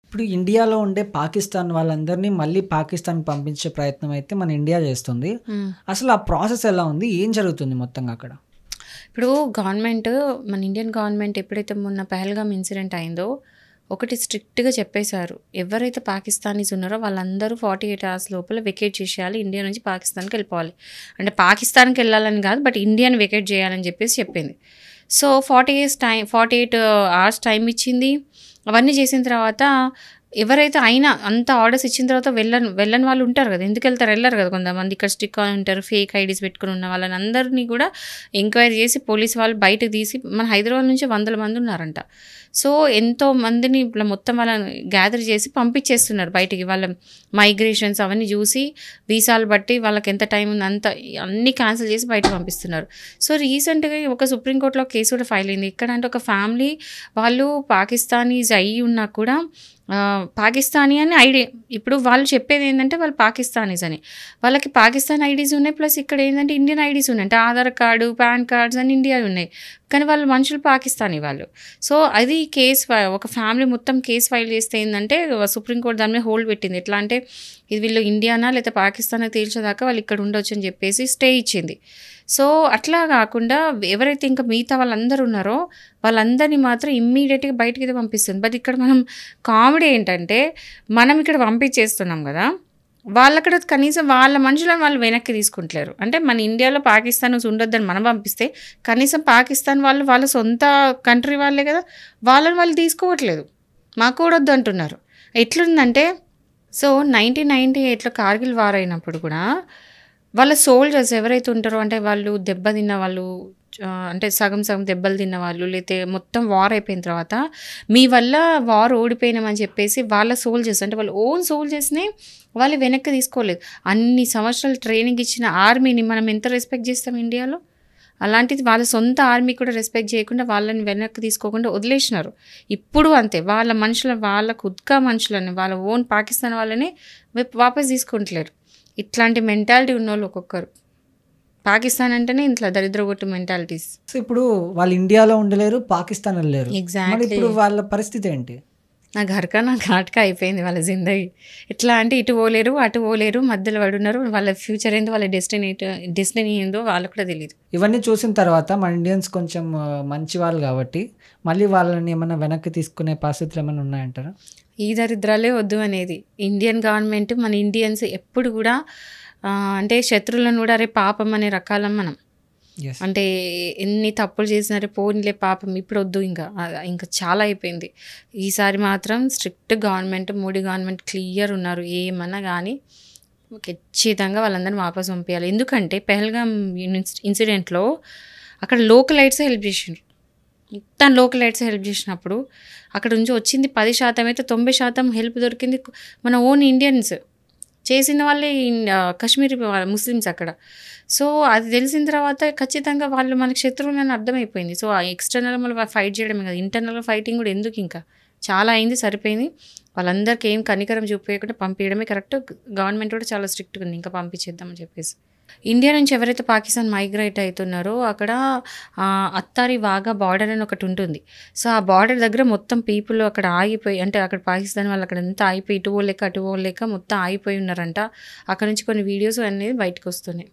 ఇప్పుడు ఇండియాలో ఉండే పాకిస్తాన్ వాళ్ళందరినీ మళ్ళీ పాకిస్తాన్‌కి పంపించే ప్రయత్నం అయితే మన ఇండియా చేస్తుంది. హ్మ్. అసలు ఆ ప్రాసెస్ ఎలా ఉంది? ఏం జరుగుతుంది మొత్తంగా అక్కడ? ఇప్పుడు గవర్నమెంట్ మన ఇండియన్ గవర్నమెంట్ ఎప్పుడైతే మొన్న పహల్గామ్ ఇన్సిడెంట్ అయిందో ఒకటి స్ట్రిక్ట్‌గా చెప్పేశారు. ఎవరైతే పాకిస్తానీస్ ఉన్నారో వాళ్ళందరూ 48 అవర్స్ లోపల వెకేట్ చేసేయాలి. ఇండియా నుంచి పాకిస్తాన్‌కి వెళ్ళిపోవాలి. అంటే పాకిస్తాన్‌కి వెళ్ళాలని కాదు. బట్ ఇండియాని వెకేట్ చేయాలని చెప్పేసి చెప్పింది. సో 48 అవర్స్ టైం ఇచ్చింది. అవన్నీ చేసిన తర్వాత ఎవరైతే అయినా అంత ఆర్డర్స్ ఇచ్చిన తర్వాత వెళ్ళని వాళ్ళు ఉంటారు కదా! ఎందుకు వెళ్తారు? వెళ్ళరు కదా! కొంతమంది ఇక్కడ స్టిక్ ఆన్ ఉంటారు. ఫేక్ ఐడీస్ పెట్టుకొని ఉన్న వాళ్ళని అందరినీ కూడా ఎంక్వైరీ చేసి పోలీస్ వాళ్ళు బయటకు తీసి మన హైదరాబాద్ నుంచి వందల మంది ఉన్నారంట. సో ఎంతో మందిని ఇట్లా మొత్తం వాళ్ళని గ్యాదర్ చేసి పంపించేస్తున్నారు బయటికి. వాళ్ళ మైగ్రేషన్స్ అవన్నీ చూసి వీసాలు బట్టి వాళ్ళకి ఎంత టైం ఉంది అంత అన్నీ క్యాన్సిల్ చేసి బయటకు పంపిస్తున్నారు. సో రీసెంట్‌గా ఒక సుప్రీంకోర్టులో కేసు కూడా ఫైల్ అయింది. ఎక్కడ అంటే ఒక ఫ్యామిలీ వాళ్ళు పాకిస్తానీస్ అయ్యి ఉన్నా కూడా పాకిస్తానీ అని ఐడి ఇప్పుడు వాళ్ళు చెప్పేది ఏంటంటే వాళ్ళు పాకిస్తానీస్ అని. వాళ్ళకి పాకిస్తాన్ ఐడీస్ ఉన్నాయి. ప్లస్ ఇక్కడ ఏంటంటే ఇండియన్ ఐడీస్ ఉన్నాయి. అంటే ఆధార్ కార్డు, పాన్ కార్డ్స్ అన్ని ఇండియా ఉన్నాయి. కానీ వాళ్ళు మనుషులు పాకిస్తానీ వాళ్ళు. సో అది ఒక ఫ్యామిలీ మొత్తం కేసు ఫైల్ చేస్తే ఏంటంటే సుప్రీంకోర్టు దాని మీద హోల్డ్ పెట్టింది. ఎట్లా అంటే ఇది వీళ్ళు ఇండియానా లేదా పాకిస్తానా తేల్చేదాకా వాళ్ళు ఇక్కడ ఉండొచ్చు అని చెప్పేసి స్టే ఇచ్చింది. సో అట్లా కాకుండా ఎవరైతే ఇంకా మిగతా వాళ్ళందరూ ఉన్నారో వాళ్ళందరినీ మాత్రం ఇమ్మీడియట్‌గా బయటికి పంపిస్తుంది. బట్ ఇక్కడ మనం కామెడీ ఏంటంటే మనం ఇక్కడ పంపించేస్తున్నాం కదా! వాళ్ళక్కడ కనీసం వాళ్ళ మనుషులను వాళ్ళు వెనక్కి తీసుకుంటలేరు. అంటే మన ఇండియాలో పాకిస్తానీస్ ఉండొద్దని మనం పంపిస్తే కనీసం పాకిస్తాన్ వాళ్ళు వాళ్ళ సొంత కంట్రీ వాళ్ళే కదా! వాళ్ళని వాళ్ళు తీసుకోవట్లేదు. మాకు కూడా వద్దు అంటున్నారు. ఎట్లుందంటే సో 1998లో కార్గిల్ వార్ అయినప్పుడు కూడా వాళ్ళ సోల్జర్స్ ఎవరైతే ఉంటారో అంటే వాళ్ళు దెబ్బతిన్న వాళ్ళు అంటే సగం సగం దెబ్బలు తిన్న వాళ్ళు లేతే మొత్తం వార్ అయిపోయిన తర్వాత మీ వల్ల వార్ ఓడిపోయినామని చెప్పేసి వాళ్ళ సోల్జర్స్ అంటే వాళ్ళ ఓన్ సోల్జర్స్‌ని వాళ్ళు వెనక్కి తీసుకోలేదు. అన్ని సంవత్సరాలు ట్రైనింగ్ ఇచ్చిన ఆర్మీని మనం ఎంత రెస్పెక్ట్ చేస్తాం ఇండియాలో? అలాంటిది వాళ్ళ సొంత ఆర్మీ కూడా రెస్పెక్ట్ చేయకుండా వాళ్ళని వెనక్కి తీసుకోకుండా వదిలేసినారు. ఇప్పుడు అంతే వాళ్ళ వాళ్ళ ఖుద్కా మనుషులని వాళ్ళ ఓన్ పాకిస్తాన్ వాళ్ళని వాపస్ తీసుకుంటలేరు. ఇట్లాంటి మెంటాలిటీ ఉన్నోళ్ళు ఒక్కొక్కరు. పాకిస్తాన్ అంటేనే ఇట్లా దరిద్రగొట్టు మెంటాలిటీస్. సో ఇప్పుడు వాళ్ళు ఇండియాలో ఉండలేరు, పాకిస్తాన్ వెళ్ళలేరు. మరి ఎగ్జాక్ట్లీ. ఇప్పుడు వాళ్ళ పరిస్థితి ఏంటి? నా ఘాట్కా అయిపోయింది వాళ్ళ జిందగీ. ఎట్లా అంటే ఇటు పోలేరు అటు పోలేరు మధ్యలో పడున్నారు. వాళ్ళ ఫ్యూచర్ ఏందో వాళ్ళ డెస్టినీ ఏందో వాళ్ళకు కూడా తెలియదు. ఇవన్నీ చూసిన తర్వాత మన ఇండియన్స్ కొంచెం మంచి వాళ్ళు కాబట్టి మళ్ళీ వాళ్ళని ఏమన్నా వెనక్కి తీసుకునే పరిస్థితులు ఏమైనా ఉన్నాయంటారా? ఈ దరిద్రాలే వద్దు అనేది ఇండియన్ గవర్నమెంట్. మన ఇండియన్స్ ఎప్పుడు కూడా అంటే శత్రువులను కూడా అరే పాపం అనే రకాలం మనం. Yes. అంటే ఎన్ని తప్పులు చేసినారే పోనీలే పాపం ఇప్పుడు వద్దు ఇంకా చాలా అయిపోయింది. ఈసారి మాత్రం strict government Modi government clear ఉన్నారు. ఏమన్నా కానీ ఖచ్చితంగా వాళ్ళందరినీ వాపస్ పంపించాలి. ఎందుకంటే పహల్గామ్ ఇన్సిడెంట్లో అక్కడ లోకలైట్సే హెల్ప్ చేసిండ్రు. మొత్తం లోకలైట్స్ హెల్ప్ చేసినప్పుడు అక్కడ నుంచి వచ్చింది 10% అయితే 90% హెల్ప్ దొరికింది మన ఓన్ ఇండియన్స్ చేసిన వాళ్ళే. కాశ్మీరీ ముస్లిమ్స్ అక్కడ. సో అది తెలిసిన తర్వాత ఖచ్చితంగా వాళ్ళు మనకి శత్రువులు అని అర్థమైపోయింది. సో ఆ ఎక్స్టర్నల్ మళ్ళీ ఫైట్ చేయడమే కదా, ఇంటర్నల్ ఫైటింగ్ కూడా ఎందుకు ఇంకా చాలా అయింది సరిపోయింది. వాళ్ళందరికీ ఏం కనికరం చూపించకుండా పంపించడమే కరెక్ట్. గవర్నమెంట్ కూడా చాలా స్ట్రిక్ట్గా ఉంది ఇంకా పంపించేద్దామని చెప్పేసి. ఇండియా నుంచి ఎవరైతే పాకిస్తాన్ మైగ్రేట్ అవుతున్నారో అక్కడ అత్తారి వాగా బార్డర్ అని ఒకటి ఉంటుంది. సో ఆ బార్డర్ దగ్గర మొత్తం పీపుల్ అక్కడ ఆగిపోయి అంటే అక్కడ పాకిస్తాన్ వాళ్ళు అక్కడ అంతా ఆగిపోయి ఇటు పోలేక మొత్తం ఆగిపోయి ఉన్నారంట. అక్కడ నుంచి కొన్ని వీడియోస్ అనేది బయటకు వస్తున్నాయి.